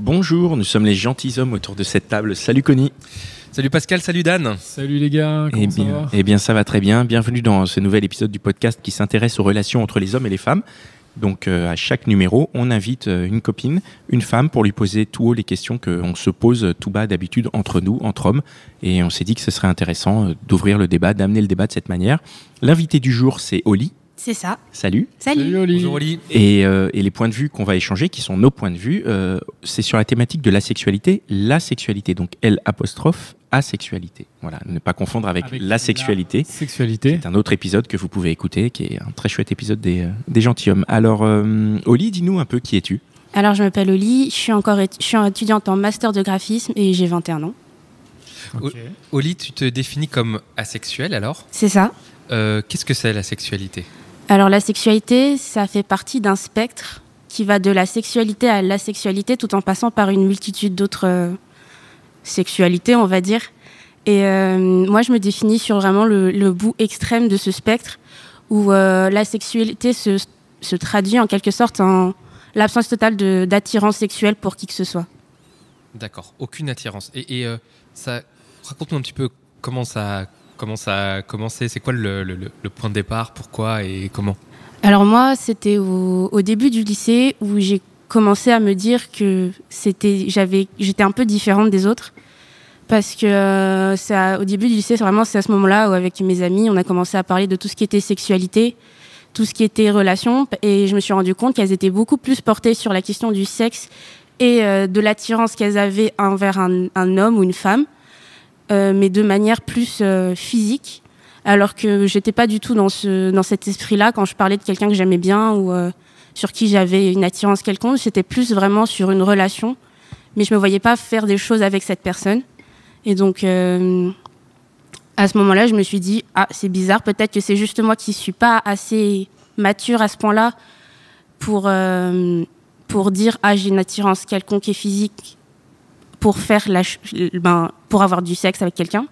Bonjour, nous sommes les gentilshommes autour de cette table. Salut Connie. Salut Pascal, salut Dan. Salut les gars, comment ça va ? Eh bien, ça va très bien. Bienvenue dans ce nouvel épisode du podcast qui s'intéresse aux relations entre les hommes et les femmes. Donc, à chaque numéro, on invite une copine, une femme, pour lui poser tout haut les questions qu'on se pose tout bas d'habitude entre nous, entre hommes. Et on s'est dit que ce serait intéressant d'ouvrir le débat, d'amener le débat de cette manière. L'invité du jour, c'est Oli. C'est ça. Salut. Salut Oli. Bonjour Oli. Et les points de vue qu'on va échanger, qui sont nos points de vue, c'est sur la thématique de la sexualité, donc L', asexualité. Voilà, ne pas confondre avec la sexualité. Sexualité. C'est un autre épisode que vous pouvez écouter, qui est un très chouette épisode des gentilshommes. Alors, Oli, dis-nous un peu qui es-tu ? Alors, je m'appelle Oli, je suis étudiante en master de graphisme et j'ai 21 ans. Okay. Oli, tu te définis comme asexuel alors ? C'est ça. Qu'est-ce que c'est la sexualité ? Alors, la sexualité, ça fait partie d'un spectre qui va de la sexualité à l'asexualité tout en passant par une multitude d'autres sexualités, on va dire. Et moi, je me définis sur vraiment le bout extrême de ce spectre où la sexualité se traduit en quelque sorte en l'absence totale d'attirance sexuelle pour qui que ce soit. D'accord, aucune attirance. Et ça, raconte-nous un petit peu comment ça a commencé, c'est quoi le point de départ, pourquoi et comment ? Alors moi, c'était au début du lycée où j'ai commencé à me dire que j'étais un peu différente des autres. Parce que au début du lycée, c'est à ce moment-là où avec mes amis, on a commencé à parler de tout ce qui était sexualité, tout ce qui était relations. Et je me suis rendu compte qu'elles étaient beaucoup plus portées sur la question du sexe et de l'attirance qu'elles avaient envers un homme ou une femme. Mais de manière plus physique, alors que j'étais pas du tout dans cet esprit-là quand je parlais de quelqu'un que j'aimais bien ou sur qui j'avais une attirance quelconque. C'était plus vraiment sur une relation, mais je me voyais pas faire des choses avec cette personne. Et donc, à ce moment-là, je me suis dit « Ah, c'est bizarre, peut-être que c'est juste moi qui suis pas assez mature à ce point-là pour dire « Ah, j'ai une attirance quelconque et physique ». Pour avoir du sexe avec quelqu'un.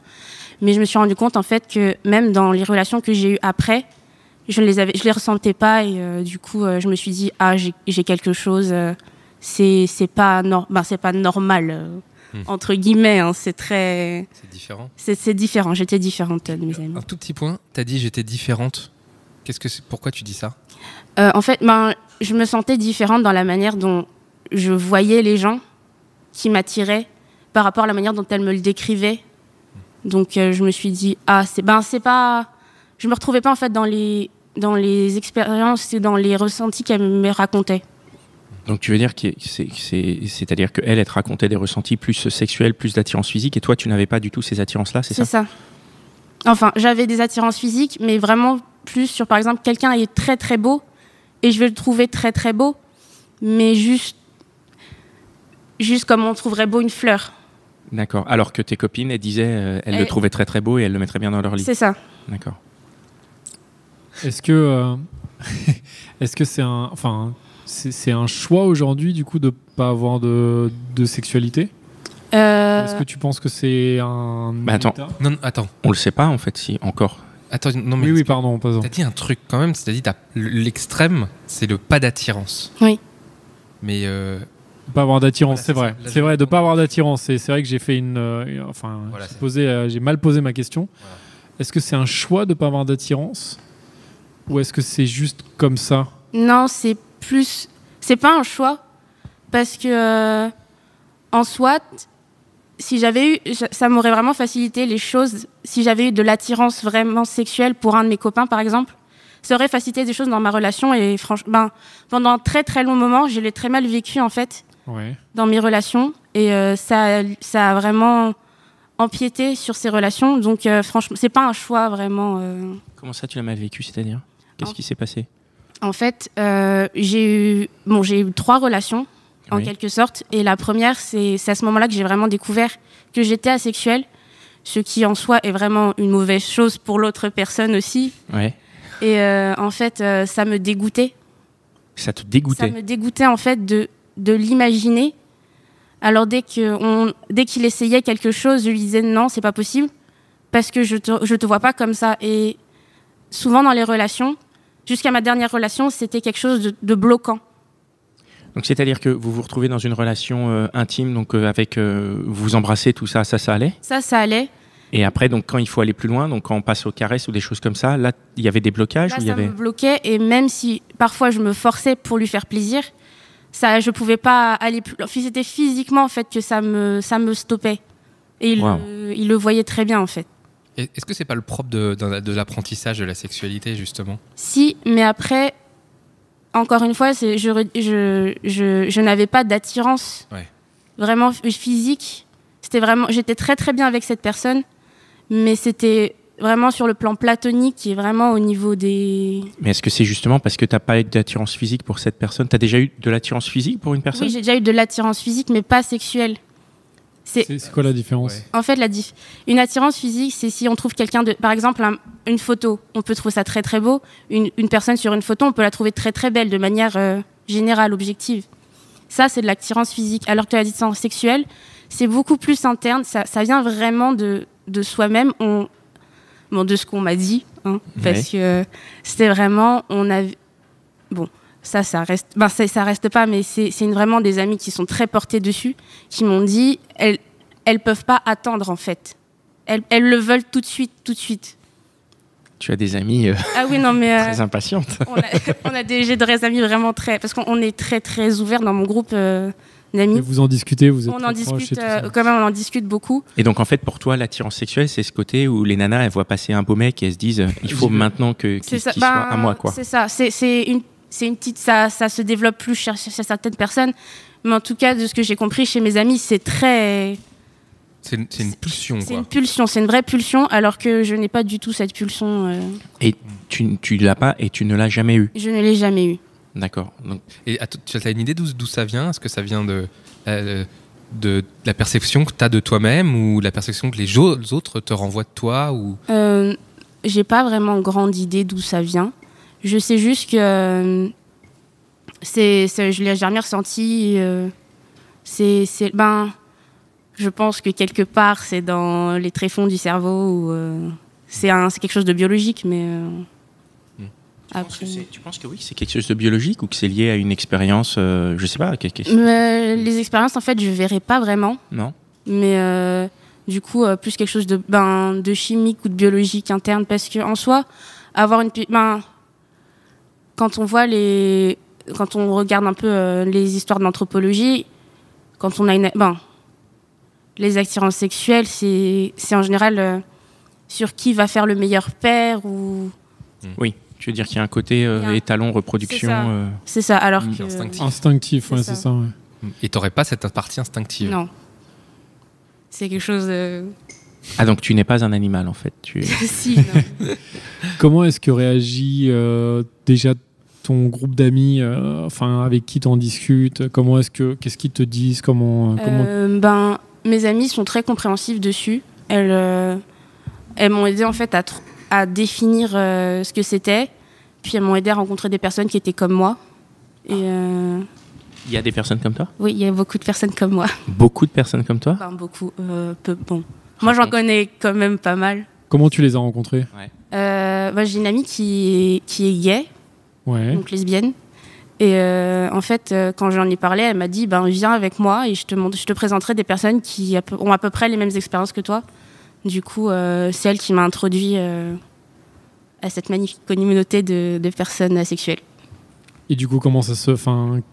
Mais je me suis rendu compte, en fait, que même dans les relations que j'ai eues après, je les ressentais pas. Et du coup, je me suis dit, ah, j'ai quelque chose, c'est pas normal, entre guillemets. Hein, c'est différent. C'est différent. J'étais différente de mes amis. Un tout petit point, tu as dit j'étais différente. Pourquoi tu dis ça ? En fait, je me sentais différente dans la manière dont je voyais les gens qui m'attirait par rapport à la manière dont elle me le décrivait. Donc je me suis dit c'est pas, je me retrouvais pas en fait dans les expériences et dans les ressentis qu'elle me racontait. Donc tu veux dire c'est-à-dire qu'elle te racontait des ressentis plus sexuels, plus d'attirance physique, et toi tu n'avais pas du tout ces attirances-là, c'est ça ? C'est ça. Enfin, j'avais des attirances physiques, mais vraiment plus sur, par exemple, quelqu'un est très très beau et je vais le trouver très très beau, mais juste comme on trouverait beau une fleur. D'accord. Alors que tes copines, elles disaient, elles le trouvaient très très beau et elles le mettraient bien dans leur lit. C'est ça. D'accord. Est-ce que c'est un choix aujourd'hui du coup de pas avoir de sexualité ? Est-ce que tu penses que c'est un attends. état ? Non, attends. On le sait pas en fait, si encore. Attends, non mais Oui, pardon. t'as dit un truc quand même, c'est-à-dire l'extrême, c'est le pas d'attirance. Oui. Mais pas avoir d'attirance, voilà, c'est vrai. Là, C'est vrai de pas avoir d'attirance. C'est vrai que j'ai fait j'ai mal posé ma question. Voilà. Est-ce que c'est un choix de pas avoir d'attirance ou est-ce que c'est juste comme ça ? Non, c'est pas un choix parce que en soi, ça m'aurait vraiment facilité les choses si j'avais eu de l'attirance vraiment sexuelle pour un de mes copains, par exemple. Ça aurait facilité des choses dans ma relation et franchement, pendant un très très long moment, je l'ai très mal vécu en fait. Ouais. Dans mes relations et ça a vraiment empiété sur ces relations, donc franchement c'est pas un choix vraiment. Comment ça tu l'as mal vécu, c'est-à-dire ? Qu'est-ce qui s'est passé ? En fait, j'ai eu 3 relations en quelque sorte, et la première c'est à ce moment-là que j'ai vraiment découvert que j'étais asexuelle, ce qui en soi est vraiment une mauvaise chose pour l'autre personne aussi. Ouais. Et en fait ça me dégoûtait. Ça te dégoûtait ? Ça me dégoûtait en fait de l'imaginer. Alors dès qu'il essayait quelque chose, je lui disais non, c'est pas possible parce que je te vois pas comme ça. Et souvent dans les relations, jusqu'à ma dernière relation, c'était quelque chose de bloquant. Donc c'est-à-dire que vous vous retrouvez dans une relation intime, donc avec vous vous embrassez, tout ça, ça allait? Ça allait. Et après, donc quand il faut aller plus loin, donc quand on passe aux caresses ou des choses comme ça, là il y avait des blocages? Là, ou il y avait... me bloquait, et même si parfois je me forçais pour lui faire plaisir, ça, je pouvais pas aller plus. C'était physiquement en fait que ça me stoppait. Et il le voyait très bien en fait. Est-ce que c'est pas le propre de l'apprentissage de la sexualité justement? Si, mais après, encore une fois, je n'avais pas d'attirance vraiment physique. J'étais très très bien avec cette personne, mais c'était vraiment sur le plan platonique et vraiment au niveau des... Mais est-ce que c'est justement parce que tu n'as pas eu d'attirance physique pour cette personne? Tu as déjà eu de l'attirance physique pour une personne? Oui, j'ai déjà eu de l'attirance physique, mais pas sexuelle. C'est quoi la différence? En fait, une attirance physique, c'est si on trouve quelqu'un de... Par exemple, une photo, on peut trouver ça très très beau. Une personne sur une photo, on peut la trouver très très belle de manière générale, objective. Ça, c'est de l'attirance physique. Alors que l'attirance sexuelle, c'est beaucoup plus interne. Ça vient vraiment de soi-même. De ce qu'on m'a dit. Parce que c'était vraiment... Ça reste... ça reste pas, mais c'est vraiment des amis qui sont très portés dessus, qui m'ont dit, elles peuvent pas attendre, en fait. Elles le veulent tout de suite. Tu as des amis ah oui, non, mais, très impatientes. J'ai des amis vraiment très... Parce qu'on est très, très ouverts dans mon groupe d'amis. Et vous en discutez, vous êtes on en discute quand même, on en discute beaucoup. Et donc, en fait, pour toi, l'attirance sexuelle, c'est ce côté où les nanas, elles voient passer un beau mec et elles se disent, il faut maintenant qu'il soit à moi, quoi. C'est ça, c'est une petite... Ça se développe plus chez certaines personnes. Mais en tout cas, de ce que j'ai compris chez mes amis, c'est très... C'est une pulsion, quoi. C'est une pulsion, c'est une vraie pulsion, alors que je n'ai pas du tout cette pulsion. Et tu l'as pas et tu ne l'as jamais eu? Je ne l'ai jamais eu. D'accord. Donc... Et tu as une idée d'où ça vient? Est-ce que ça vient de la perception que tu as de toi-même ou de la perception que les autres te renvoient de toi ou... J'ai pas vraiment grande idée d'où ça vient. Je sais juste que je l'ai jamais ressenti. Je pense que quelque part, c'est dans les tréfonds du cerveau. C'est quelque chose de biologique, mais... Tu penses que oui, c'est quelque chose de biologique ou que c'est lié à une expérience, je sais pas. Les expériences, en fait, je verrais pas vraiment. Non. Mais du coup, plus quelque chose de chimique ou de biologique interne, parce que en soi, avoir une... quand on regarde un peu les histoires d'anthropologie, quand on a les attirances sexuelles, c'est en général sur qui va faire le meilleur père ou... Oui, tu veux dire qu'il y a un côté étalon, reproduction... C'est ça, alors que... Instinctif, ouais, c'est ça. Ouais. Et t'aurais pas cette partie instinctive? Non. C'est quelque chose de... Ah, donc tu n'es pas un animal, en fait. Si, non. Comment est-ce que réagit déjà ton groupe d'amis, avec qui tu en discutes? Qu'est-ce qu'ils te disent? Mes amis sont très compréhensifs dessus. Elles m'ont aidé en fait à définir ce que c'était. Puis elles m'ont aidé à rencontrer des personnes qui étaient comme moi. Et il y a des personnes comme toi? Oui, il y a beaucoup de personnes comme moi. Beaucoup de personnes comme toi? Beaucoup. Moi, j'en connais quand même pas mal. Comment tu les as rencontrés? J'ai une amie qui est gay, donc lesbienne. Et en fait, quand j'en ai parlé, elle m'a dit viens avec moi et je te présenterai des personnes qui ont à peu près les mêmes expériences que toi. Du coup, c'est elle qui m'a introduit à cette magnifique communauté de personnes asexuelles. Et du coup, comment ça se...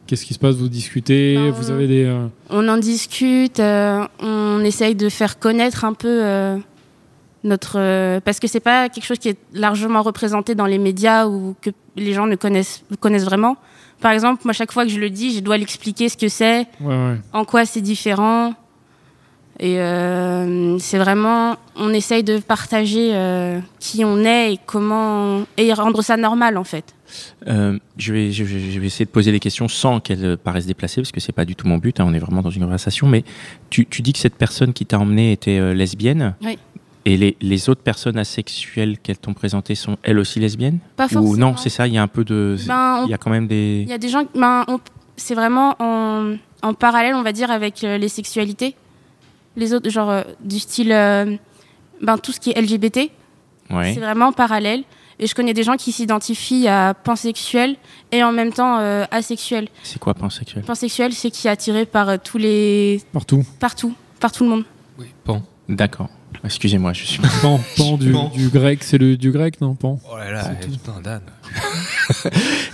qu'est-ce qui se passe? Vous discutez? Vous avez des... On en discute, on essaye de faire connaître un peu notre... parce que c'est pas quelque chose qui est largement représenté dans les médias ou que les gens ne connaissent vraiment. Par exemple, moi, chaque fois que je le dis, je dois l'expliquer ce que c'est, en quoi c'est différent. Et c'est vraiment... On essaye de partager qui on est et comment... Et rendre ça normal, en fait. Je vais essayer de poser des questions sans qu'elles paraissent déplacées, parce que c'est pas du tout mon but, on est vraiment dans une conversation. Mais tu dis que cette personne qui t'a emmené était lesbienne. Oui. Et les autres personnes asexuelles qu'elles t'ont présentées sont elles aussi lesbiennes? Pas forcément. Ou non, c'est ça, il y a un peu de... il y a quand même des... Il y a des gens... c'est vraiment en parallèle, on va dire, avec les sexualités. Les autres, genre du style... tout ce qui est LGBT, c'est vraiment parallèle. Et je connais des gens qui s'identifient à pansexuel et en même temps asexuel. C'est quoi pansexuel? Pansexuel, c'est qui est attiré par tous les... Partout. Par tout le monde. Oui, pan. D'accord. Excusez-moi, je suis... Pan du grec, c'est du grec, non? Pan. Oh là là, putain, Dan.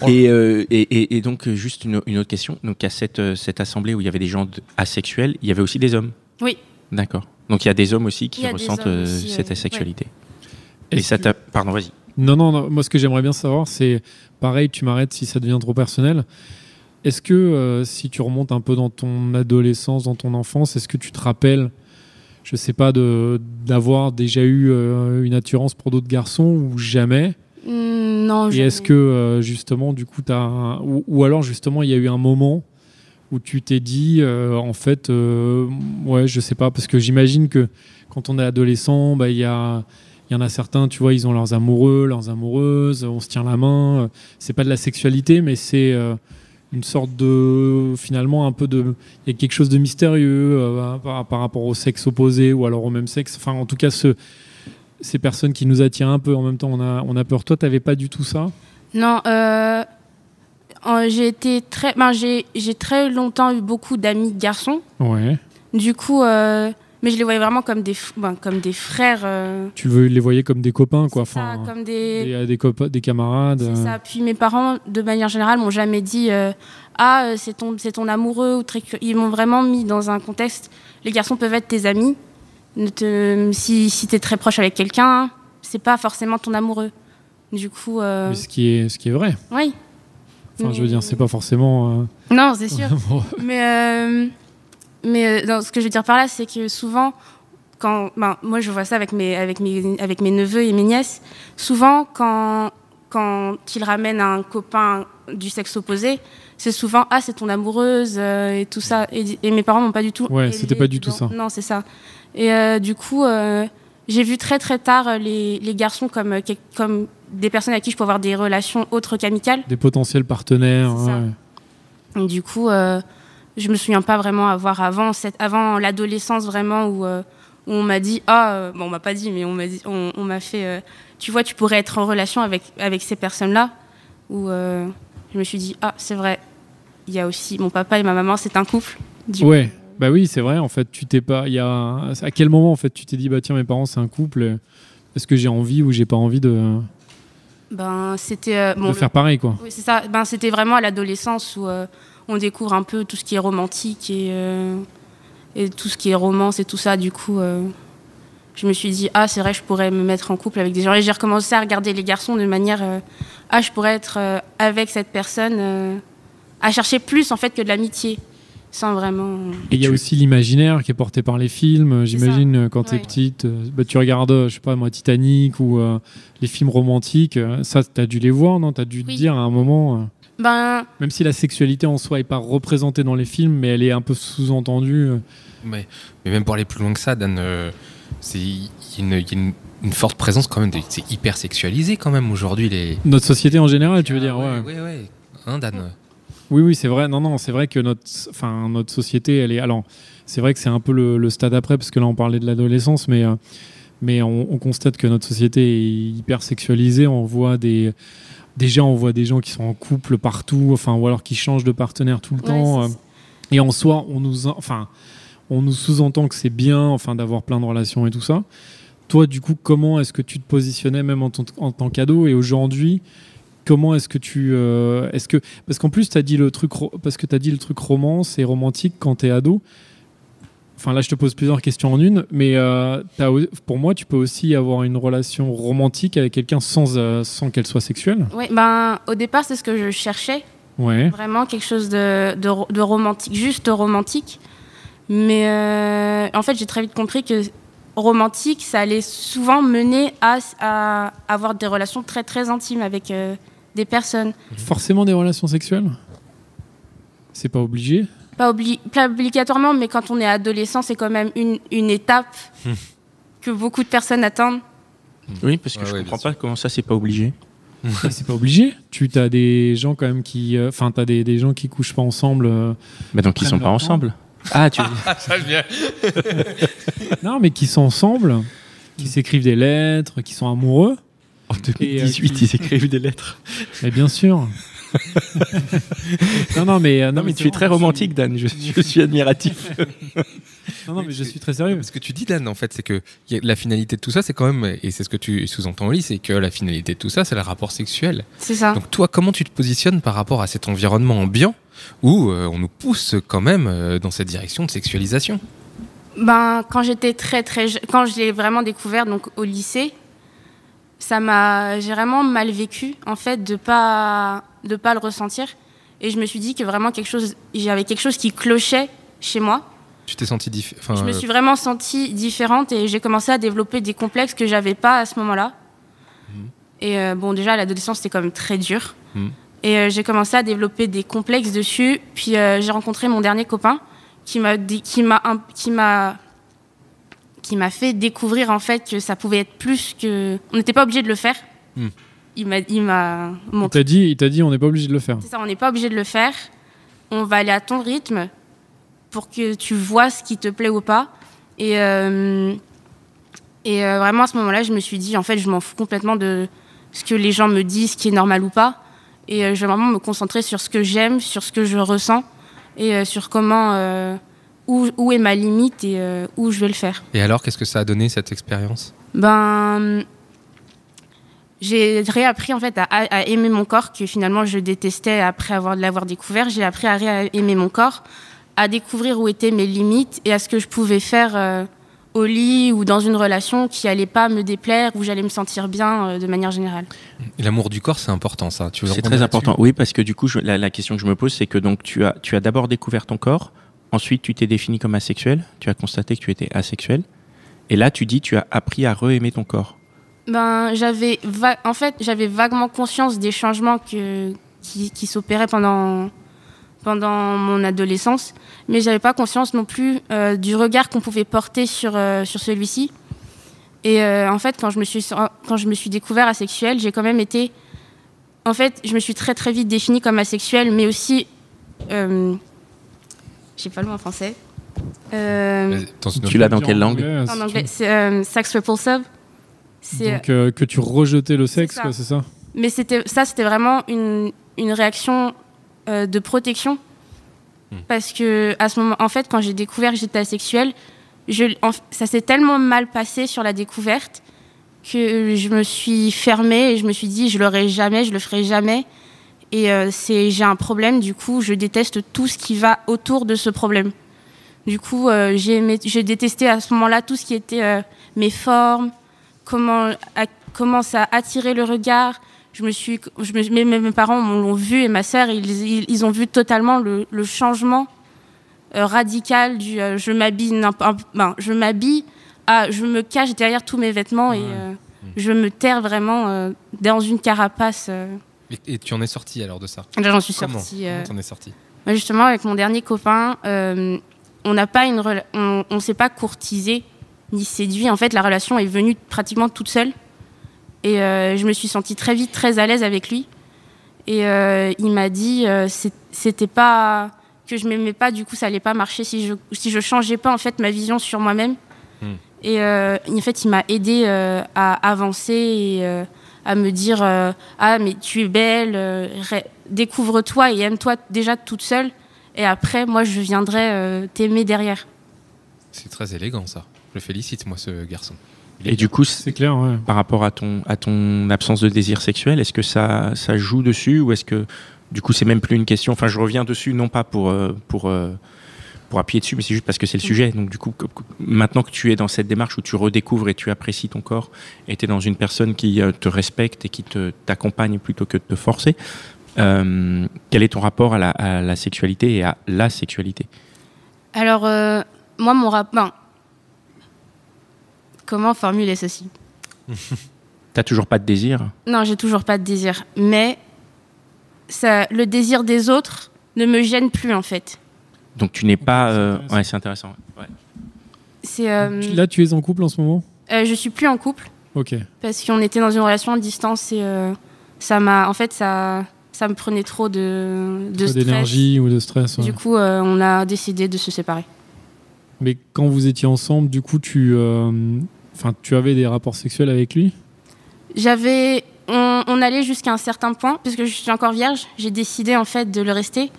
Et donc, juste une autre question. Donc, à cette assemblée où il y avait des gens asexuels, il y avait aussi des hommes? Oui. D'accord. Donc, il y a des hommes aussi qui Il y a ressentent des hommes aussi, cette asexualité. Ouais. Et ça t'a... Pardon, vas-y. Non, moi ce que j'aimerais bien savoir, c'est, pareil, tu m'arrêtes si ça devient trop personnel, est-ce que si tu remontes un peu dans ton adolescence, dans ton enfance, est-ce que tu te rappelles, je sais pas, d'avoir déjà eu une attirance pour d'autres garçons ou jamais? Non, Et est-ce que justement, du coup, ou alors justement, il y a eu un moment où tu t'es dit, en fait, ouais, je sais pas, parce que j'imagine que quand on est adolescent, bah, il y en a certains, tu vois, ils ont leurs amoureux, leurs amoureuses, on se tient la main. C'est pas de la sexualité, mais c'est une sorte de, finalement, un peu de, il y a quelque chose de mystérieux par rapport au sexe opposé ou alors au même sexe. Enfin, en tout cas, ces personnes qui nous attirent un peu en même temps, on a peur. Toi, t'avais pas du tout ça? Non, j'ai très longtemps eu beaucoup d'amis garçons. Ouais. Du coup, mais je les voyais vraiment comme des frères. Tu les voyais comme des copains, quoi. C'est ça, Enfin, comme des des camarades. C'est ça. Puis mes parents, de manière générale, m'ont jamais dit c'est ton amoureux ou ils m'ont vraiment mis dans un contexte. Les garçons peuvent être tes amis. Si t'es très proche avec quelqu'un, c'est pas forcément ton amoureux. Du coup. Mais ce qui est vrai. Oui. Enfin, je veux dire, c'est pas forcément. Non, c'est sûr. Mais ce que je veux dire par là, c'est que souvent, moi je vois ça avec mes neveux et mes nièces, souvent quand ils ramènent un copain du sexe opposé, c'est souvent c'est ton amoureuse et tout ça. Et mes parents m'ont pas du tout. Ouais, c'était pas du tout ça. Non, c'est ça. Et du coup, j'ai vu très très tard les garçons comme des personnes avec qui je peux avoir des relations autres qu'amicales. Des potentiels partenaires. Ouais. Et du coup. Je me souviens pas vraiment avoir avant l'adolescence vraiment où on m'a dit on m'a pas dit mais on m'a fait tu vois tu pourrais être en relation avec ces personnes-là où je me suis dit c'est vrai, il y a aussi mon papa et ma maman, c'est un couple. Ouais, bah oui, c'est vrai en fait, à quel moment en fait tu t'es dit tiens, mes parents c'est un couple, est-ce que j'ai envie ou j'ai pas envie de c'était de faire pareil quoi. Oui, c'est ça, c'était vraiment à l'adolescence où on découvre un peu tout ce qui est romantique et tout ce qui est romance et tout ça. Du coup, je me suis dit, c'est vrai, je pourrais me mettre en couple avec des gens. Et j'ai recommencé à regarder les garçons de manière, je pourrais être avec cette personne, à chercher plus en fait que de l'amitié, sans vraiment... Et il y a aussi l'imaginaire qui est porté par les films. J'imagine, quand t'es petite, tu regardes, je sais pas moi, Titanic ou les films romantiques. Ça, t'as dû les voir, non? T'as dû te dire à un moment... Même si la sexualité en soi n'est pas représentée dans les films, mais elle est un peu sous-entendue. Mais même pour aller plus loin que ça, Dan, il y a une forte présence quand même. C'est hyper sexualisé quand même aujourd'hui. Notre société en général, tu veux dire? Ouais. Hein, Dan? Oui, c'est vrai. Non, c'est vrai que notre société, elle est... Alors, c'est vrai que c'est un peu le stade après, parce que là, on parlait de l'adolescence, mais on constate que notre société est hyper sexualisée. On voit des gens qui sont en couple partout, ou alors qui changent de partenaire tout le temps. Et en soi, on nous sous-entend que c'est bien, d'avoir plein de relations et tout ça. Toi, du coup, comment est-ce que tu te positionnais même en tant qu'ado? Et aujourd'hui, comment est-ce que parce qu'en plus, t'as dit le truc romance et romantique quand t'es ado. Là, je te pose plusieurs questions en une, mais pour moi, tu peux aussi avoir une relation romantique avec quelqu'un sans qu'elle soit sexuelle. Oui, au départ, c'est ce que je cherchais. Ouais. Vraiment quelque chose de romantique, juste romantique. Mais en fait, j'ai très vite compris que romantique, ça allait souvent mener à avoir des relations très, très intimes avec des personnes. Forcément des relations sexuelles? C'est pas obligé? Pas obligatoirement, mais quand on est adolescent, c'est quand même une étape que beaucoup de personnes attendent. Oui, parce que je comprends pas comment ça, c'est pas obligé. C'est pas obligé. Tu as des gens quand même qui... t'as des gens qui couchent pas ensemble. Donc ils sont pas ensemble. Ah, tu veux dire... Ça vient. Non, mais qui sont ensemble, qui s'écrivent des lettres, qui sont amoureux. En 2018, ils écrivent des lettres. Mais bien sûr. non, mais tu es très romantique, Dan. Je suis admiratif. non, mais je suis très sérieux. Ce que tu dis, Dan, en fait, c'est que la finalité de tout ça, c'est quand même, et c'est ce que tu sous-entends, Oli, c'est que la finalité de tout ça, c'est le rapport sexuel. C'est ça. Donc toi, comment tu te positionnes par rapport à cet environnement ambiant où on nous pousse quand même dans cette direction de sexualisation? Quand j'étais quand je l'ai vraiment découvert, donc au lycée, j'ai vraiment mal vécu, en fait, de pas le ressentir. Et je me suis dit que vraiment j'avais quelque chose qui clochait chez moi. Tu t'es sentie différente? Je me suis vraiment sentie différente et j'ai commencé à développer des complexes que j'avais pas à ce moment-là. Et déjà, à l'adolescence, c'était quand même très dur. Et j'ai commencé à développer des complexes dessus. Puis j'ai rencontré mon dernier copain qui m'a fait découvrir en fait que ça pouvait être plus que... On n'était pas obligé de le faire. Il m'a montré. Il t'a dit on n'est pas obligé de le faire. C'est ça, on n'est pas obligé de le faire. On va aller à ton rythme pour que tu vois ce qui te plaît ou pas. Et vraiment à ce moment-là, je me suis dit en fait, je m'en fous complètement de ce que les gens me disent, ce qui est normal ou pas. Et je vais vraiment me concentrer sur ce que j'aime, sur ce que je ressens et sur comment... où est ma limite et où je vais le faire. Et alors, qu'est-ce que ça a donné, cette expérience? J'ai réappris en fait à aimer mon corps, que finalement je détestais après l'avoir découvert. J'ai appris à aimer mon corps, à découvrir où étaient mes limites et à ce que je pouvais faire au lit ou dans une relation qui allait pas me déplaire, où j'allais me sentir bien de manière générale. Et l'amour du corps, c'est important, ça. C'est très important. Oui, parce que du coup, la question que je me pose, c'est que donc tu as d'abord découvert ton corps. Ensuite, tu t'es défini comme asexuel, tu as constaté que tu étais asexuel, et là, tu dis tu as appris à re-aimer ton corps. J'avais vaguement conscience des changements qui s'opéraient pendant mon adolescence, mais j'avais pas conscience non plus du regard qu'on pouvait porter sur celui-ci. Et en fait, quand je me suis découvert asexuel, j'ai quand même été... En fait, je me suis très très vite définie comme asexuelle, mais aussi... j'ai pas le mot en français. Tu l'as dans quelle langue? En anglais, c'est sex repulsive. Donc que tu rejetais le sexe, c'est ça? Mais c'était vraiment une réaction de protection. Parce que à ce moment, en fait, quand j'ai découvert que j'étais asexuelle, ça s'est tellement mal passé sur la découverte que je me suis fermée et je me suis dit je le ferai jamais. Et j'ai un problème, du coup, je déteste tout ce qui va autour de ce problème. Du coup, j'ai détesté à ce moment-là tout ce qui était mes formes, comment ça attirait le regard. Mes parents l'ont vu et ma sœur, ils ont vu totalement le changement radical du je m'habille à je me cache derrière tous mes vêtements et je me terre vraiment dans une carapace. Et tu en es sortie alors de ça? Là, j'en suis Comment sortie. T'en es sortie? Justement, avec mon dernier copain, on s'est pas courtisé ni séduit. En fait, la relation est venue pratiquement toute seule. Et je me suis sentie très vite très à l'aise avec lui. Et il m'a dit c'était pas que je m'aimais pas, du coup ça allait pas marcher si je changeais pas en fait ma vision sur moi-même. Et en fait, il m'a aidée à avancer et à me dire mais tu es belle, découvre-toi et aime-toi déjà toute seule. Et après, moi, je viendrai t'aimer derrière. C'est très élégant, ça. Je le félicite, moi, ce garçon. Et du coup, c'est clair, ouais. Par rapport à ton absence de désir sexuel, est-ce que ça joue dessus ou est-ce que du coup c'est même plus une question? Enfin, je reviens dessus non pas pour appuyer dessus, mais c'est juste parce que c'est le sujet. Donc du coup, maintenant que tu es dans cette démarche où tu redécouvres et tu apprécies ton corps et tu es dans une personne qui te respecte et qui t'accompagne plutôt que de te forcer, quel est ton rapport à la sexualité et à la sexualité? Alors, moi, mon rapport... Comment formuler ceci? T'as toujours pas de désir? Non, j'ai toujours pas de désir. Mais le désir des autres ne me gêne plus, en fait. Donc tu n'es pas... Ouais, c'est intéressant. Ouais. Là, tu es en couple en ce moment? Je suis plus en couple. Ok. Parce qu'on était dans une relation à distance et ça me prenait trop de stress. D'énergie ou de stress. Ouais. Du coup, on a décidé de se séparer. Mais quand vous étiez ensemble, du coup, tu avais des rapports sexuels avec lui? On allait jusqu'à un certain point, puisque je suis encore vierge, j'ai décidé en fait de le rester.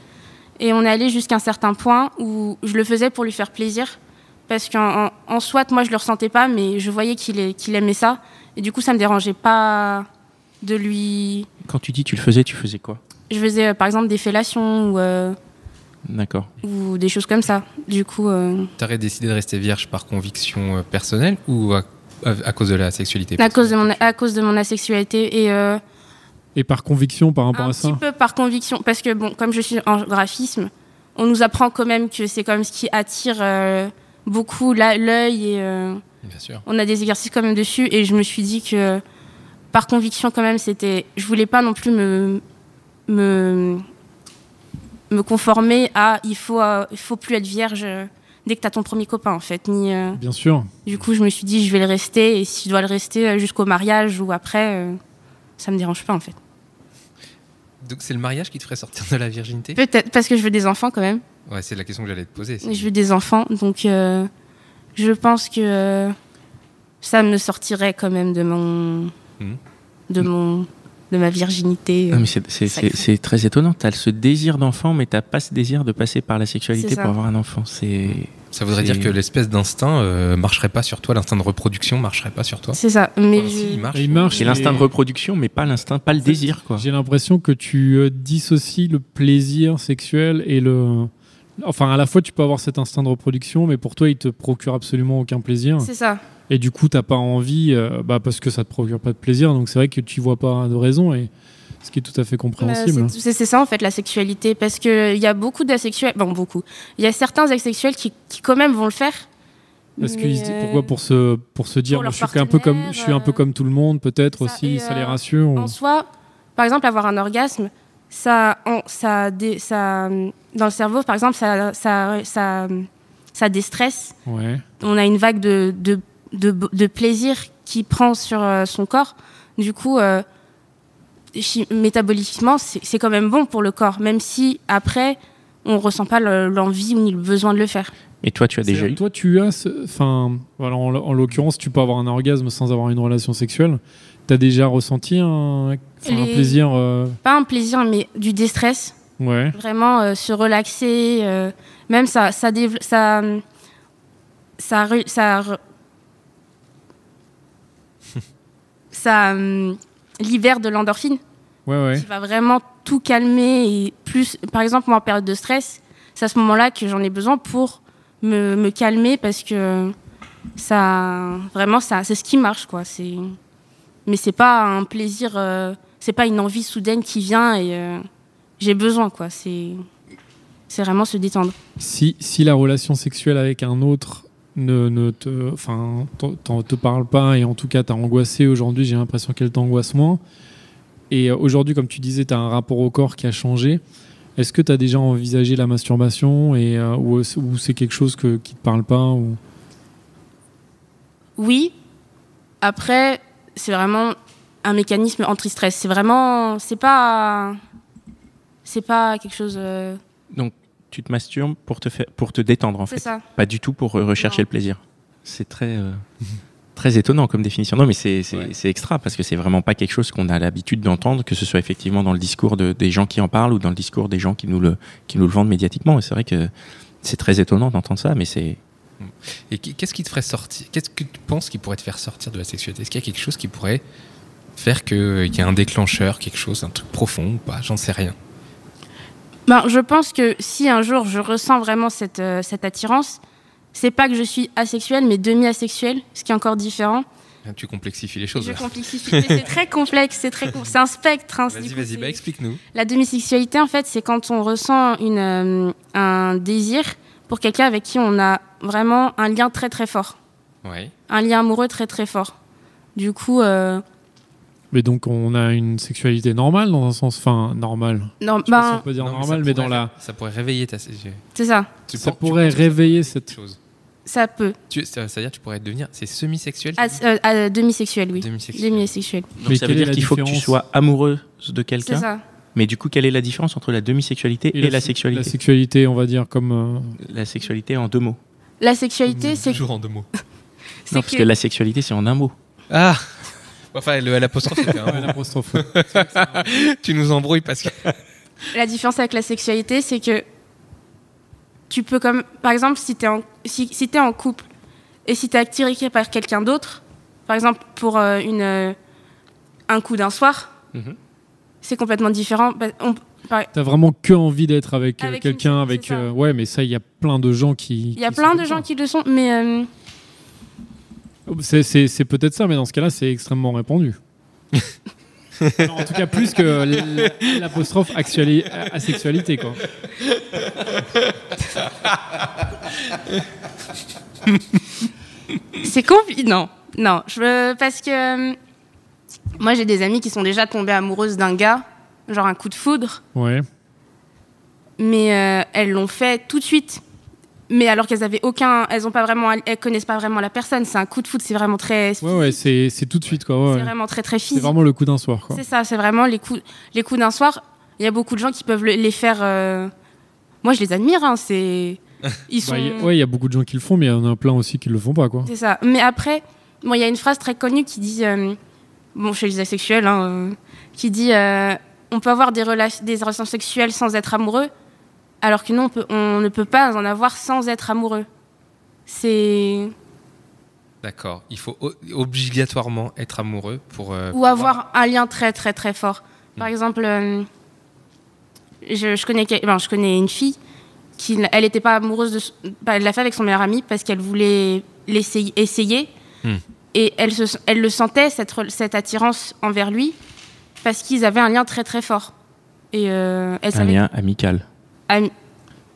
Et on allait jusqu'à un certain point où je le faisais pour lui faire plaisir. Parce qu'en soi, moi je le ressentais pas, mais je voyais qu'il aimait ça. Et du coup, ça me dérangeait pas de lui... Quand tu dis tu faisais quoi? Je faisais par exemple des fellations D'accord. ou des choses comme ça. Du coup... T'aurais décidé de rester vierge par conviction personnelle ou à cause de la sexualité? à cause de mon asexualité Et par conviction par rapport un à ça? petit peu par conviction. Parce que bon, comme je suis en graphisme, on nous apprend quand même que c'est quand même ce qui attire beaucoup l'œil et Bien sûr. on a des exercices quand même dessus. Et je me suis dit que par conviction quand même, je voulais pas non plus me conformer à il faut plus être vierge dès que tu as ton premier copain en fait. Bien sûr. Du coup, je me suis dit je vais le rester et si je dois le rester jusqu'au mariage ou après, ça me dérange pas en fait. Donc c'est le mariage qui te ferait sortir de la virginité? Peut-être parce que je veux des enfants quand même. Ouais, c'est la question que j'allais te poser. Je veux des enfants, donc je pense que ça me sortirait quand même de ma virginité. Non, mais c'est très étonnant. Tu as ce désir d'enfant, mais tu n'as pas ce désir de passer par la sexualité pour avoir un enfant. Ça voudrait dire que l'espèce d'instinct marcherait pas sur toi, l'instinct de reproduction marcherait pas sur toi? C'est ça. Mais il marche. C'est l'instinct de reproduction, mais pas le désir, quoi. J'ai l'impression que tu dissocies le plaisir sexuel et le... Enfin, à la fois, tu peux avoir cet instinct de reproduction, mais pour toi, il te procure absolument aucun plaisir. C'est ça. Et du coup, t'as pas envie, parce que ça te procure pas de plaisir. Donc, c'est vrai que tu vois pas de raison, et ce qui est tout à fait compréhensible. C'est ça, en fait, la sexualité. Parce qu'il y a beaucoup d'asexuels... Bon, beaucoup. Il y a certains asexuels qui, quand même, vont le faire. Parce qu'ils se disent pourquoi pour se dire, moi, je suis un peu comme tout le monde, peut-être ça, aussi, ça les rassure. En soi, par exemple, avoir un orgasme, ça, dans le cerveau, par exemple, ça déstresse. Ouais. On a une vague de plaisir qui prend sur son corps. Du coup, métaboliquement, c'est quand même bon pour le corps, même si après, on ressent pas l'envie ni le besoin de le faire. Et toi, tu as déjà eu? Toi, tu as... voilà, en l'occurrence, tu peux avoir un orgasme sans avoir une relation sexuelle. T'as déjà ressenti un plaisir Pas un plaisir, mais du déstress. Ouais. Vraiment se relaxer. Même ça libère de l'endorphine. Ouais. Qui va vraiment tout calmer. Et plus, par exemple, moi, en période de stress, c'est à ce moment-là que j'en ai besoin pour me calmer parce que c'est ce qui marche, quoi. Mais c'est pas un plaisir, c'est pas une envie soudaine qui vient et j'ai besoin, quoi. C'est vraiment se détendre. Si la relation sexuelle avec un autre ne te parle pas, et en tout cas t'as angoissé aujourd'hui, j'ai l'impression qu'elle t'angoisse moins. Et aujourd'hui, comme tu disais, t'as un rapport au corps qui a changé. Est-ce que t'as déjà envisagé la masturbation ou c'est quelque chose qui te parle pas ou... Oui. Après, c'est vraiment un mécanisme anti-stress. C'est pas quelque chose... Donc, tu te masturbes pour te détendre, en fait. C'est ça. Pas du tout pour rechercher le plaisir. C'est très, très étonnant comme définition. Non, mais c'est extra, parce que c'est vraiment pas quelque chose qu'on a l'habitude d'entendre, que ce soit effectivement dans le discours des gens qui en parlent ou dans le discours des gens qui nous le vendent médiatiquement. Et c'est vrai que c'est très étonnant d'entendre ça, mais c'est... Et qu'est-ce qui te ferait sortir? Qu'est-ce que tu penses qui pourrait te faire sortir de la sexualité? Est-ce qu'il y a quelque chose qui pourrait faire qu'il y ait un déclencheur, quelque chose, un truc profond ou pas? J'en sais rien. Je pense que si un jour je ressens vraiment cette attirance, c'est pas que je suis asexuelle, mais demi-asexuelle, ce qui est encore différent. Tu complexifies les choses. Je complexifie, c'est très complexe, c'est un spectre. Hein, vas-y, explique-nous. La demisexualité, en fait, c'est quand on ressent un désir pour quelqu'un avec qui on a vraiment un lien très très fort. Ouais. Un lien amoureux très très fort. Du coup... Mais donc on a une sexualité normale dans un sens, normal. Non, je sais pas si on peut dire normal, mais dans la... Ça pourrait réveiller ta sexualité. C'est ça. Ça pourrait réveiller cette chose. Ça peut. C'est-à-dire que tu pourrais devenir... C'est semi-sexuel? Demisexuel, oui. Demisexuel. Donc mais ça veut dire qu'il faut que tu sois amoureuse de quelqu'un. C'est ça. Mais du coup, quelle est la différence entre la demisexualité et la sexualité? La sexualité, on va dire comme... La sexualité en deux mots. La sexualité, c'est... Toujours en deux mots. Non, parce que la sexualité, c'est en un mot. Ah! Enfin, le l'apostrophe, c'était un Ouais, mot. l'apostrophe. Tu nous embrouilles parce que. La différence avec la sexualité, c'est que tu peux comme, par exemple, si t'es en couple et si t'es attiré par quelqu'un d'autre, par exemple pour un coup d'un soir, Mhm. c'est complètement différent. T'as vraiment que envie d'être avec, Avec quelqu'un, une- avec. c'est ça. Ouais, mais ça, il y a plein de gens qui. Il y a plein de gens qui le sont, mais C'est peut-être ça, mais dans ce cas-là, c'est extrêmement répandu. Alors, en tout cas, plus que l'apostrophe asexualité, quoi. c'est compliqué. Non, parce que moi j'ai des amies qui sont déjà tombées amoureuses d'un gars, genre un coup de foudre, Ouais. mais elles l'ont fait tout de suite. Mais alors qu'elles avaient elles connaissent pas vraiment la personne. C'est un coup de foudre, c'est vraiment très. Ouais, c'est tout de suite, quoi. Ouais, C'est ouais. vraiment très très C'est physique. vraiment le coup d'un soir, quoi. C'est ça, c'est vraiment les coups d'un soir. Il y a beaucoup de gens qui peuvent les faire. Moi, je les admire. Hein, ils sont. Ouais, il y a beaucoup de gens qui le font, mais il y en a plein aussi qui le font pas, quoi. C'est ça. Mais après, il y a une phrase très connue qui dit, chez les asexuels, qui dit, on peut avoir des relations sexuelles sans être amoureux, alors que non, on ne peut pas en avoir sans être amoureux. C'est D'accord. Il faut obligatoirement être amoureux pour. ou avoir un lien très très très fort. Par exemple, je connais une fille qui, elle n'était pas amoureuse elle l'a fait avec son meilleur ami parce qu'elle voulait essayer. Et elle le sentait, cette attirance envers lui, parce qu'ils avaient un lien très très fort. Et elle Un savait. lien amical.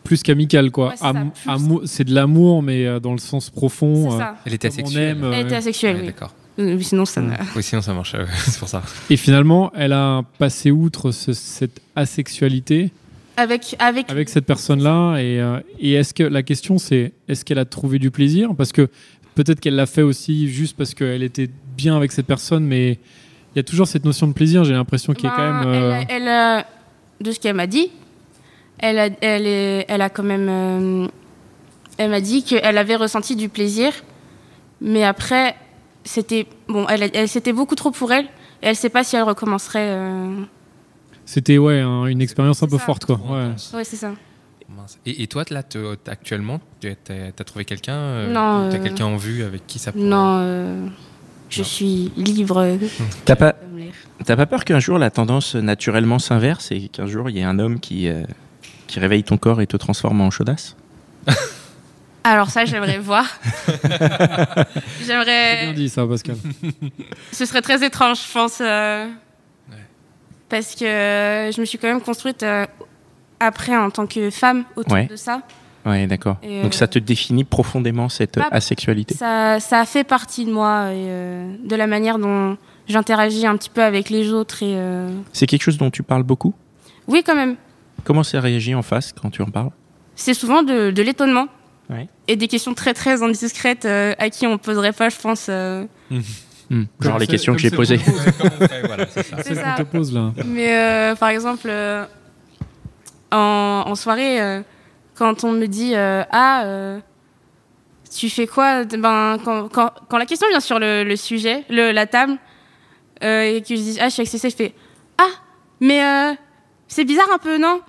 Plus qu'amical, quoi. Ouais, c'est ça, plus. C'est de l'amour, mais dans le sens profond. C'est ça. Elle était comme on asexuelle. aime, Elle était asexuelle, Ouais, oui. D'accord. Sinon, ça n'a. Oui, sinon ça marche. C'est pour ça. Et finalement, elle a passé outre cette asexualité Avec avec cette personne-là. Et est-ce que la question, c'est est-ce qu'elle a trouvé du plaisir? Parce que peut-être qu'elle l'a fait aussi juste parce qu'elle était bien avec cette personne, mais il y a toujours cette notion de plaisir, j'ai l'impression, qui est quand même. Elle, de ce qu'elle m'a dit, elle a quand même. Elle m'a dit qu'elle avait ressenti du plaisir, mais après, c'était. Bon, c'était beaucoup trop pour elle, et elle ne sait pas si elle recommencerait. C'était une expérience un C'est peu ça. forte, quoi. Trop Ouais. intense. Ouais, c'est ça. Mince. Et toi, là, actuellement, t'as trouvé quelqu'un Non, T'as quelqu'un en vue avec qui ça pourrait... Non, je Non. suis libre. T'as pas, Comme l'air. t'as pas peur qu'un jour la tendance naturellement s'inverse et qu'un jour il y ait un homme qui réveille ton corps et te transforme en chaudasse? Alors ça, j'aimerais voir. C'est J'aimerais. bien dit, ça, Pascal. Ce serait très étrange, je pense. Parce que je me suis quand même construite après en tant que femme autour Ouais. de ça. Ouais, d'accord. Et, Donc ça te définit profondément cette Ah, asexualité. Ça a fait partie de moi et de la manière dont j'interagis un petit peu avec les autres. Et, C'est quelque chose dont tu parles beaucoup? oui, quand même. Comment ça réagit en face quand tu en parles? C'est souvent de l'étonnement. Ouais. Et des questions très très indiscrètes à qui on ne poserait pas, je pense. Genre les questions que j'ai comme posées. Voilà, c'est ça. C'est Celle ça. qu'on te pose, là. Mais par exemple, en soirée, quand on me dit tu fais quoi? Quand la question vient sur le sujet, la table, et que je dis je suis avec CC, je fais mais c'est bizarre un peu, non?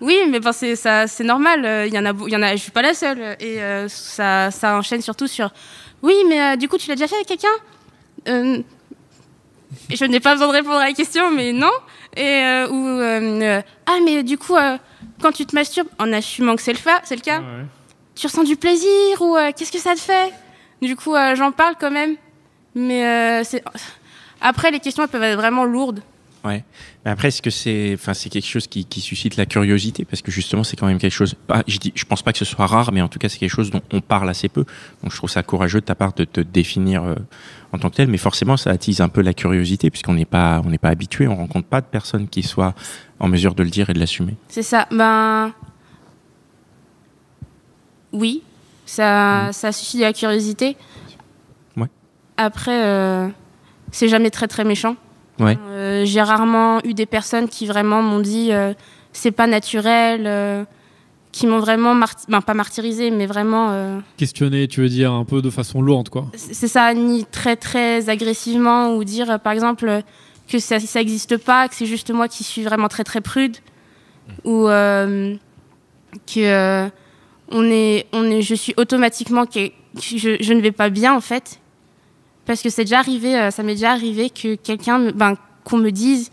Oui, mais c'est normal. Il y en a. Je suis pas la seule. Et ça enchaîne surtout sur. Oui, mais du coup, tu l'as déjà fait avec quelqu'un? Je n'ai pas besoin de répondre à la question, mais non. Et mais du coup, quand tu te masturbes en assumant que c'est le cas, Ouais. tu ressens du plaisir ou qu'est-ce que ça te fait? Du coup, j'en parle quand même. Mais après, les questions elles peuvent être vraiment lourdes. Ouais. Mais après, est-ce que c'est quelque chose qui suscite la curiosité? Parce que justement, c'est quand même quelque chose. Je pense pas que ce soit rare, mais en tout cas, c'est quelque chose dont on parle assez peu. Donc, je trouve ça courageux de ta part de te définir en tant que tel. Mais forcément, ça attise un peu la curiosité, puisqu'on n'est pas habitué. On rencontre pas de personnes qui soient en mesure de le dire et de l'assumer. C'est ça. Oui, ça suscite de la curiosité. Ouais. Après, c'est jamais très très méchant. Ouais. J'ai rarement eu des personnes qui vraiment m'ont dit c'est pas naturel, qui m'ont vraiment, pas martyrisée, mais vraiment... Questionner, tu veux dire, un peu de façon lourde, quoi. C'est ça, ni très, très agressivement, ou dire, par exemple, que ça n'existe pas, que c'est juste moi qui suis vraiment très, très prude, ou que je suis automatiquement... je ne vais pas bien, en fait. Parce que ça m'est déjà arrivé que qu'on me dise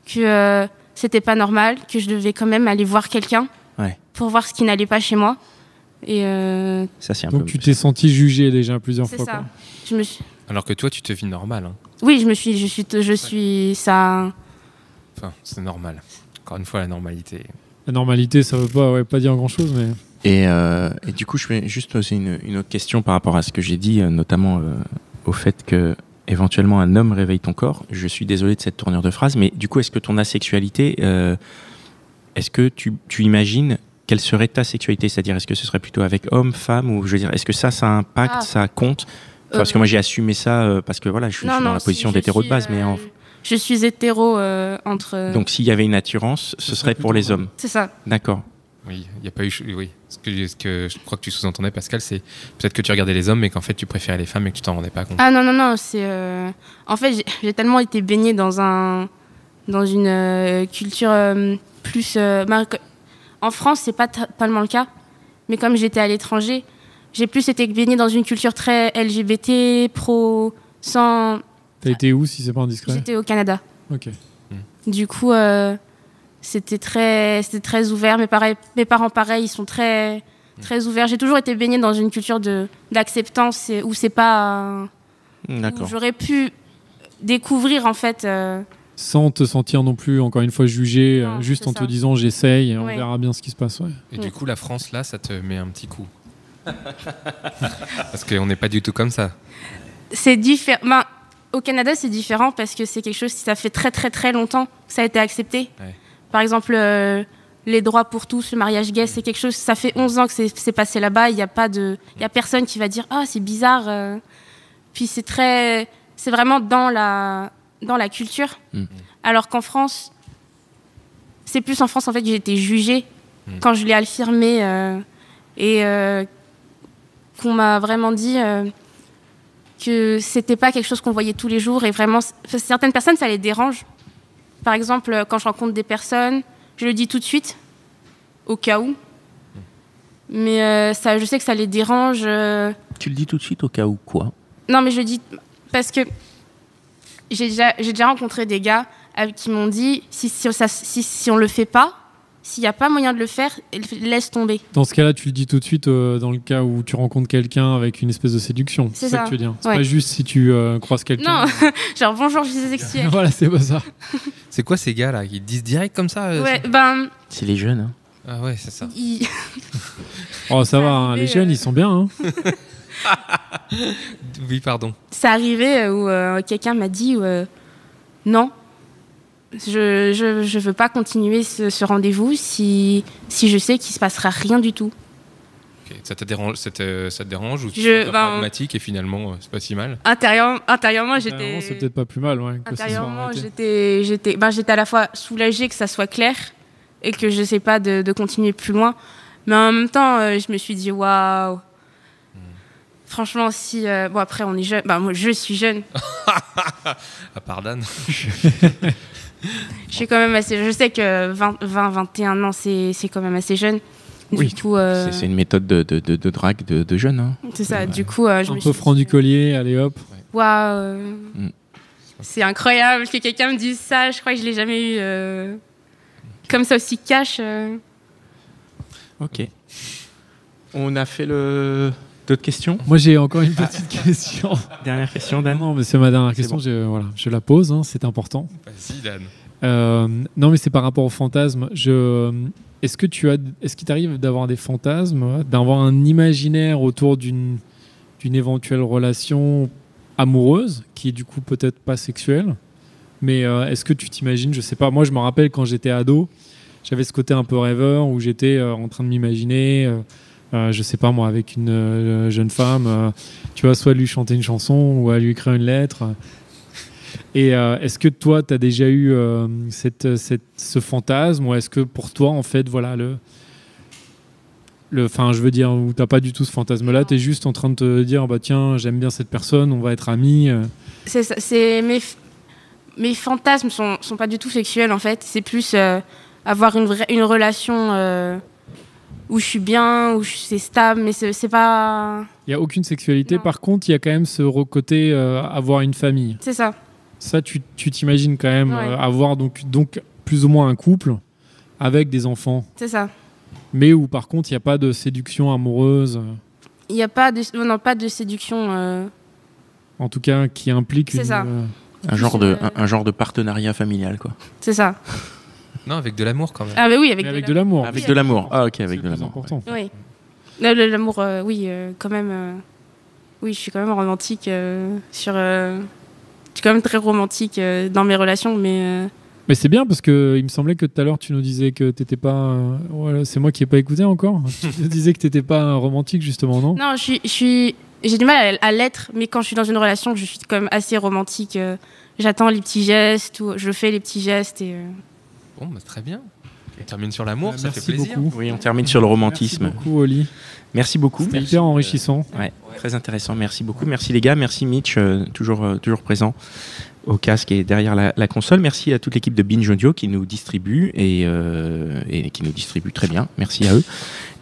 que c'était pas normal, que je devais quand même aller voir quelqu'un pour voir ce qui n'allait pas chez moi. Et ça, c'est donc tu t'es senti jugée déjà plusieurs fois. C'est ça. Alors que toi, tu te vis normal. Hein. Oui, je suis ça. Enfin, c'est normal. Encore une fois, la normalité. La normalité, ça veut pas dire grand-chose, mais... Et du coup, je vais juste poser une autre question par rapport à ce que j'ai dit, notamment au fait que éventuellement un homme réveille ton corps. Je suis désolé de cette tournure de phrase, mais du coup, est-ce que ton asexualité, est-ce que tu imagines quelle serait ta sexualité? C'est-à-dire, est-ce que ce serait plutôt avec homme, femme, ou je veux dire, est-ce que ça impacte, ça compte? Parce que moi, j'ai assumé ça parce que voilà, je suis dans la position d'hétéro de base, mais je suis hétéro entre. Donc, s'il y avait une attirance, ce serait pour les hommes. C'est ça. D'accord. Oui, il n'y a pas eu. Oui, ce que je crois que tu sous-entendais, Pascal, c'est peut-être que tu regardais les hommes, mais qu'en fait tu préférais les femmes et que tu t'en rendais pas compte. Ah non, c'est. En fait, j'ai tellement été baignée dans une culture plus. En France, c'est pas tellement le cas, mais comme j'étais à l'étranger, j'ai plus été baignée dans une culture très LGBT, pro, sans. T'as été où, si c'est pas indiscret? J'étais au Canada. Ok. Du coup. C'était très ouvert. Mes parents, pareil, ils sont très, très ouverts. J'ai toujours été baignée dans une culture d'acceptance où c'est pas... D'accord. Où j'aurais pu découvrir, en fait... Sans te sentir non plus, encore une fois, jugé, Non, juste en ça. te disant j'essaye, et on verra bien ce qui se passe. Ouais. Et du coup, la France, là, ça te met un petit coup. Parce qu'on n'est pas du tout comme ça. C'est différent. Au Canada, c'est différent parce que c'est quelque chose, ça fait très, très, très longtemps que ça a été accepté. Ouais. Par exemple, les droits pour tous, le mariage gay, c'est quelque chose, ça fait 11 ans que c'est passé là-bas, il y a personne qui va dire « Ah, c'est bizarre ». Puis c'est vraiment dans la culture. Alors qu'en France, c'est plus en France, en fait, que j'ai été jugée quand je l'ai affirmé et qu'on m'a vraiment dit que c'était pas quelque chose qu'on voyait tous les jours et vraiment, certaines personnes, ça les dérange. Par exemple, quand je rencontre des personnes, je le dis tout de suite, au cas où. Mais je sais que ça les dérange. Tu le dis tout de suite au cas où quoi? Non, mais je le dis parce que j'ai déjà rencontré des gars qui m'ont dit si on le fait pas, s'il n'y a pas moyen de le faire, laisse tomber. Dans ce cas-là, tu le dis tout de suite dans le cas où tu rencontres quelqu'un avec une espèce de séduction. C'est ça que tu veux dire. C'est pas juste si tu croises quelqu'un. Non, genre bonjour, je suis sexuelle. Voilà, c'est pas ça. C'est quoi ces gars-là? Ils disent direct comme ça Ouais, c'est les jeunes, hein. Ah ouais, c'est ça. Oh, ça va, hein, les jeunes, ils sont bien. Hein. Oui, pardon. C'est arrivé où quelqu'un m'a dit non. Je veux pas continuer ce rendez-vous si je sais qu'il se passera rien du tout. Okay. Ça te dérange ou tu es pragmatique et finalement c'est pas si mal? Intérieurement, j'étais. C'est peut-être pas plus mal, ouais. Intérieurement, j'étais à la fois soulagée que ça soit clair et que je sais pas de continuer plus loin, mais en même temps, je me suis dit waouh. Franchement, si bon après on est jeune, moi je suis jeune. À part Dan. Je suis quand même assez. Je sais que 21 ans, c'est quand même assez jeune. Oui, du coup, c'est une méthode de drague de jeunes. Hein. C'est ça. Du coup, je un peu franc du collier, allez hop. Waouh, c'est incroyable que quelqu'un me dise ça. Je crois que je l'ai jamais eu comme ça aussi cash. Ok. On a fait d'autres questions? Moi, j'ai encore une petite question. Dernière question, Dan? Non, mais c'est ma dernière question. Bon. Je la pose, hein, c'est important. Vas-y, Dan. Non, mais c'est par rapport au fantasme. Est-ce qu'il t'arrive d'avoir des fantasmes, d'avoir un imaginaire autour d'une éventuelle relation amoureuse, qui est du coup peut-être pas sexuelle, mais est-ce que tu t'imagines, je sais pas, moi je me rappelle quand j'étais ado, j'avais ce côté un peu rêveur où j'étais en train de m'imaginer... je sais pas moi, avec une jeune femme, tu vois, soit lui chanter une chanson ou à lui écrire une lettre. Et est-ce que toi, tu as déjà eu ce fantasme, ou est-ce que pour toi, en fait, voilà, Enfin, je veux dire, où t'as pas du tout ce fantasme-là, t'es juste en train de te dire, bah tiens, j'aime bien cette personne, on va être amis. C'est ça, mes fantasmes sont pas du tout sexuels en fait. C'est plus avoir une relation où je suis bien, où c'est stable, mais c'est pas. Il y a aucune sexualité. Non. Par contre, il y a quand même ce côté avoir une famille. C'est ça. Ça, tu t'imagines quand même Ouais. avoir donc plus ou moins un couple avec des enfants. C'est ça. Mais où par contre, il n'y a pas de séduction amoureuse, Il n'y a pas de séduction. en tout cas, qui implique C'est une. ça. Un genre de partenariat familial, quoi. C'est ça. Non, avec de l'amour quand même. Ah, bah oui, mais avec de l'amour. Avec de l'amour. Ah, ok, avec C'est de le plus l'amour. important. Oui. L'amour, oui, quand même. Oui, je suis quand même romantique je suis quand même très romantique dans mes relations, mais. Mais c'est bien parce que il me semblait que tout à l'heure tu nous disais que t'étais pas. Voilà, c'est moi qui ai pas écouté encore. Tu nous disais que t'étais pas romantique justement, non? Non, j'ai du mal à l'être, mais quand je suis dans une relation, je suis quand même assez romantique. J'attends les petits gestes, je fais les petits gestes et. Bon, bah, très bien. On termine sur l'amour, ça fait Merci plaisir. beaucoup. Oui, on termine sur le romantisme. Merci beaucoup, Oli. Merci beaucoup. C'était hyper enrichissant. Ouais, très intéressant. Merci beaucoup. Merci les gars. Merci Mitch, toujours présent au casque et derrière la console. Merci à toute l'équipe de Binge Audio qui nous distribue et qui nous distribue très bien. Merci à eux.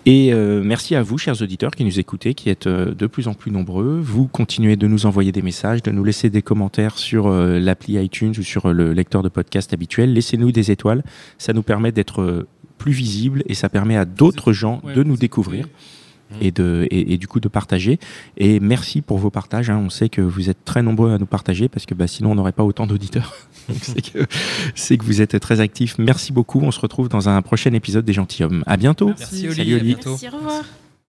Et merci à vous, chers auditeurs, qui nous écoutez, qui êtes de plus en plus nombreux. Vous continuez de nous envoyer des messages, de nous laisser des commentaires sur l'appli iTunes ou sur le lecteur de podcast habituel. Laissez-nous des étoiles. Ça nous permet d'être plus visibles et ça permet à d'autres gens de nous découvrir. Et du coup de partager. Et merci pour vos partages. On sait que vous êtes très nombreux à nous partager parce que sinon on n'aurait pas autant d'auditeurs. Donc c'est que vous êtes très actifs. Merci beaucoup. On se retrouve dans un prochain épisode des Gentilshommes. À bientôt. Merci Oli. Salut, à Oli. bientôt. Merci, au revoir.